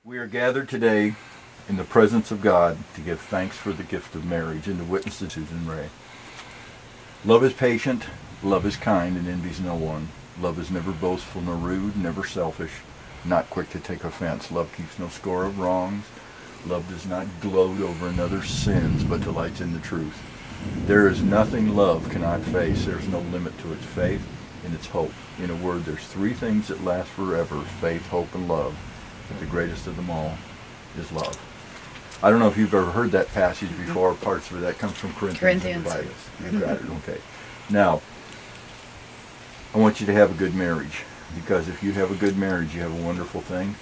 We are gathered today in the presence of God to give thanks for the gift of marriage and to witness to Susan Ray. Love is patient, love is kind, and envies no one. Love is never boastful nor rude, never selfish, not quick to take offense. Love keeps no score of wrongs. Love does not gloat over another's sins, but delights in the truth. There is nothing love cannot face. There is no limit to its faith and its hope. In a word, there's three things that last forever: faith, hope, and love. But the greatest of them all is love. I don't know if you've ever heard that passage before. Parts of it, that comes from Corinthians. You've got it, okay. Now, I want you to have a good marriage, because if you have a good marriage, you have a wonderful thing.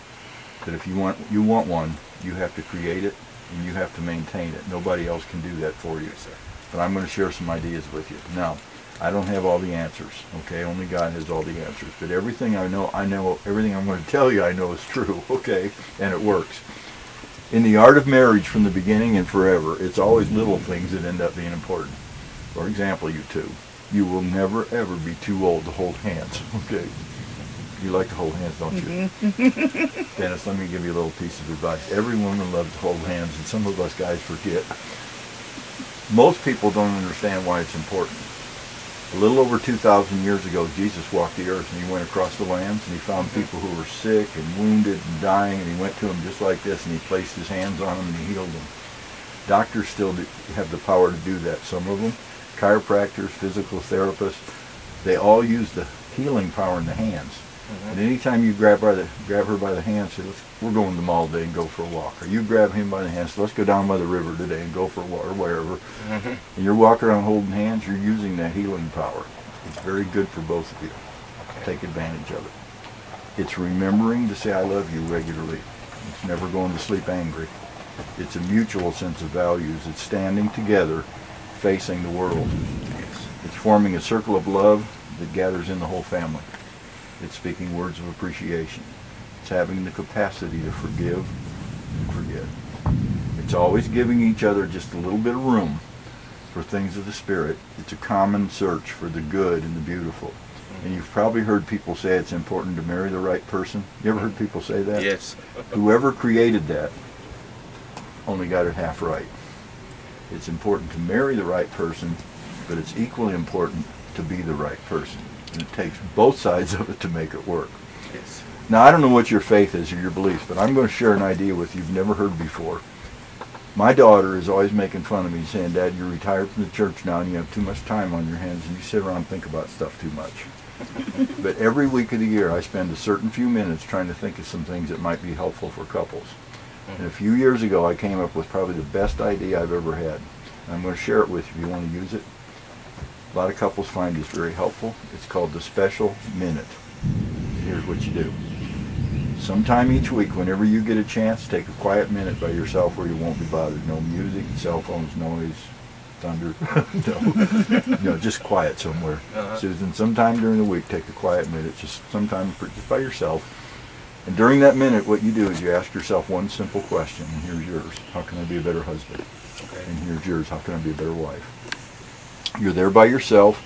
That if you want one, you have to create it and you have to maintain it. Nobody else can do that for you. But I'm going to share some ideas with you. Now, I don't have all the answers, okay? Only God has all the answers. But everything I know, everything I'm going to tell you, I know is true, okay? And it works. In the art of marriage, from the beginning and forever, it's always little things that end up being important. For example, you two. You will never, ever be too old to hold hands, okay? You like to hold hands, don't you? Dennis, let me give you a little piece of advice. Every woman loves to hold hands, and some of us guys forget. Most people don't understand why it's important. A little over 2,000 years ago, Jesus walked the earth, and he went across the lands, and he found people who were sick and wounded and dying, and he went to them just like this, and he placed his hands on them, and he healed them. Doctors still have the power to do that, some of them. Chiropractors, physical therapists, they all use the healing power in the hands. And anytime you grab her by the hand, say, we're going to the mall today and go for a walk. Or you grab him by the hand, so let's go down by the river today and go for a walk, or wherever. And you're walking around holding hands, you're using that healing power. It's very good for both of you. Take advantage of it. It's remembering to say I love you regularly. It's never going to sleep angry. It's a mutual sense of values. It's standing together, facing the world. It's forming a circle of love that gathers in the whole family. It's speaking words of appreciation. It's having the capacity to forgive and forget. It's always giving each other just a little bit of room for things of the Spirit. It's a common search for the good and the beautiful. And you've probably heard people say it's important to marry the right person. You ever heard people say that? Yes. Whoever created that only got it half right. It's important to marry the right person, but it's equally important to be the right person. And it takes both sides of it to make it work. Yes. Now, I don't know what your faith is or your beliefs, but I'm going to share an idea with you you've never heard before. My daughter is always making fun of me, saying, Dad, you're retired from the church now and you have too much time on your hands and you sit around and think about stuff too much. But every week of the year, I spend a certain few minutes trying to think of some things that might be helpful for couples. And a few years ago, I came up with probably the best idea I've ever had. And I'm going to share it with you if you want to use it. A lot of couples find this very helpful. It's called the special minute. Here's what you do. Sometime each week, whenever you get a chance, take a quiet minute by yourself where you won't be bothered. No music, cell phones, noise, thunder. No, just quiet somewhere. Susan, sometime during the week, take a quiet minute, just by yourself. And during that minute, what you do is you ask yourself one simple question. And here's yours. How can I be a better husband? Okay. And here's yours. How can I be a better wife? You're there by yourself,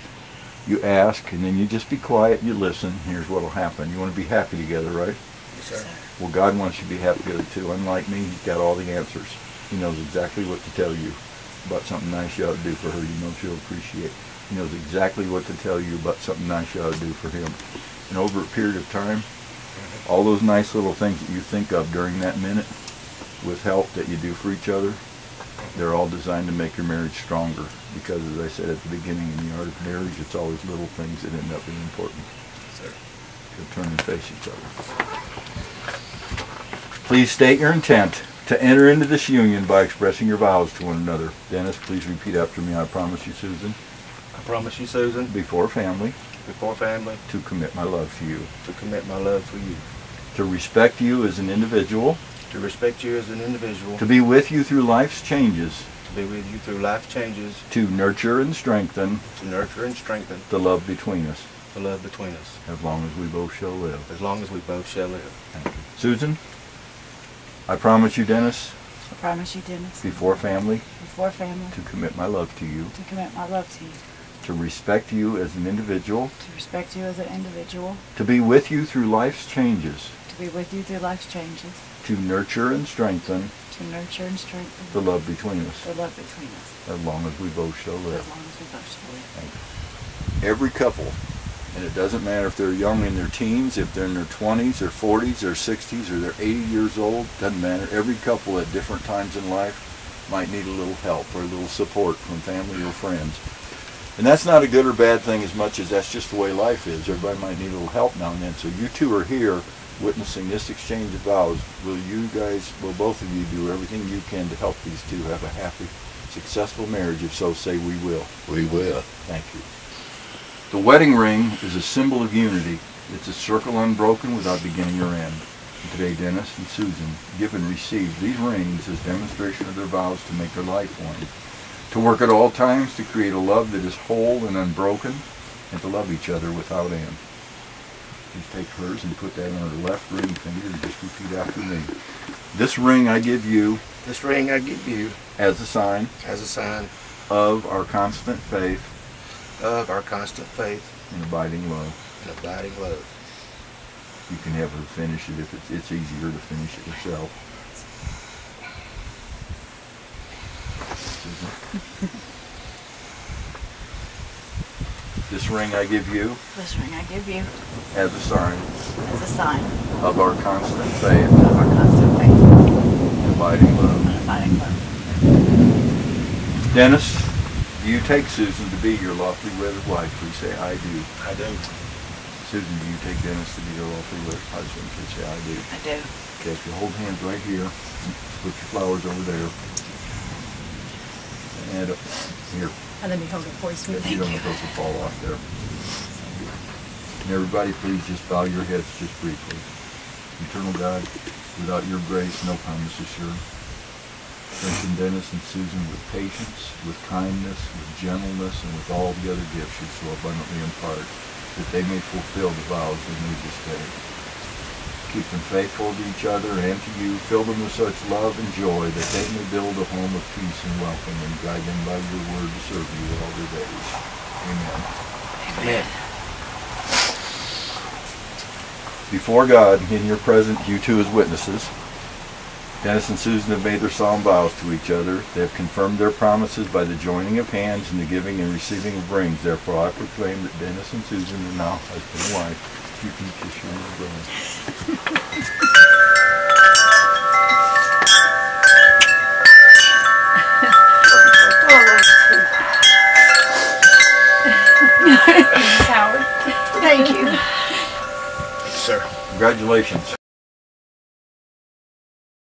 you ask, and then you just be quiet, you listen. Here's what will happen. You want to be happy together, right? Yes, sir. Well, God wants you to be happy together too. Unlike me, he's got all the answers. He knows exactly what to tell you about something nice you ought to do for her you know she'll appreciate. He knows exactly what to tell you about something nice you ought to do for him. And over a period of time, all those nice little things that you think of during that minute with help that you do for each other, they're all designed to make your marriage stronger. Because, as I said at the beginning, in the art of marriage, it's always little things that end up being important. Sir. To turn and face each other. Please state your intent to enter into this union by expressing your vows to one another. Dennis, please repeat after me. I promise you, Susan. I promise you, Susan. Before family. Before family. To commit my love to you. To commit my love for you. To respect you as an individual. To respect you as an individual. To be with you through life's changes. To be with you through life changes. To nurture and strengthen. To nurture and strengthen. The love between us. The love between us. As long as we both shall live. As long as we both shall live. Thank you. Susan, I promise you, Dennis. I promise you, Dennis. Before family. Before family. To commit my love to you. To commit my love to you. To respect you as an individual. To respect you as an individual. To be with you through life's changes. To be with you through life's changes. to nurture and strengthen to nurture and strengthen the love between us, the love between us, as long as we both shall as live. long as we both shall live. Every couple, and it doesn't matter if they're young in their teens, if they're in their 20s or 40s or 60s or they're 80 years old, doesn't matter. Every couple at different times in life might need a little help or a little support from family or friends. And that's not a good or bad thing as much as that's just the way life is. Everybody might need a little help now and then. So you two are here witnessing this exchange of vows. Will both of you do everything you can to help these two have a happy, successful marriage? If so, say we will. We will. Thank you. The wedding ring is a symbol of unity. It's a circle unbroken without beginning or end. And today, Dennis and Susan give and receive these rings as demonstration of their vows to make their life one. To work at all times to create a love that is whole and unbroken, and to love each other without end. Please take hers and put that on her left ring finger and just repeat after me. This ring I give you This ring I give you as a sign as a sign of our constant faith of our constant faith and abiding love. and abiding love. You can have her finish it if it's easier to finish it yourself. This ring I give you This ring I give you as a sign as a sign of our constant faith of our constant faith and abiding love. and abiding love. Dennis, do you take Susan to be your lawfully wedded wife? Please say, I do. I do. Susan, do you take Dennis to be your lawfully wedded husband? Please say, I do. I do. Okay, if you hold hands right here, put your flowers over there. And here. And let me hold it for you, sweet. If you Thank don't you. want those to fall off there. And everybody, please just bow your heads just briefly. Eternal God, without your grace, no promise is sure. Strengthen Dennis and Susan with patience, with kindness, with gentleness, and with all the other gifts you so abundantly impart, that they may fulfill the vows they made this day. Keep them faithful to each other and to you. Fill them with such love and joy that they may build a home of peace and welcome and guide them by your word to serve you all their days. Amen. Amen. Before God, in your presence, you two as witnesses, Dennis and Susan have made their solemn vows to each other. They have confirmed their promises by the joining of hands and the giving and receiving of rings. Therefore, I proclaim that Dennis and Susan are now husband and wife. You can kiss your new bride. Howard. Thank you. Thank you, sir. Congratulations.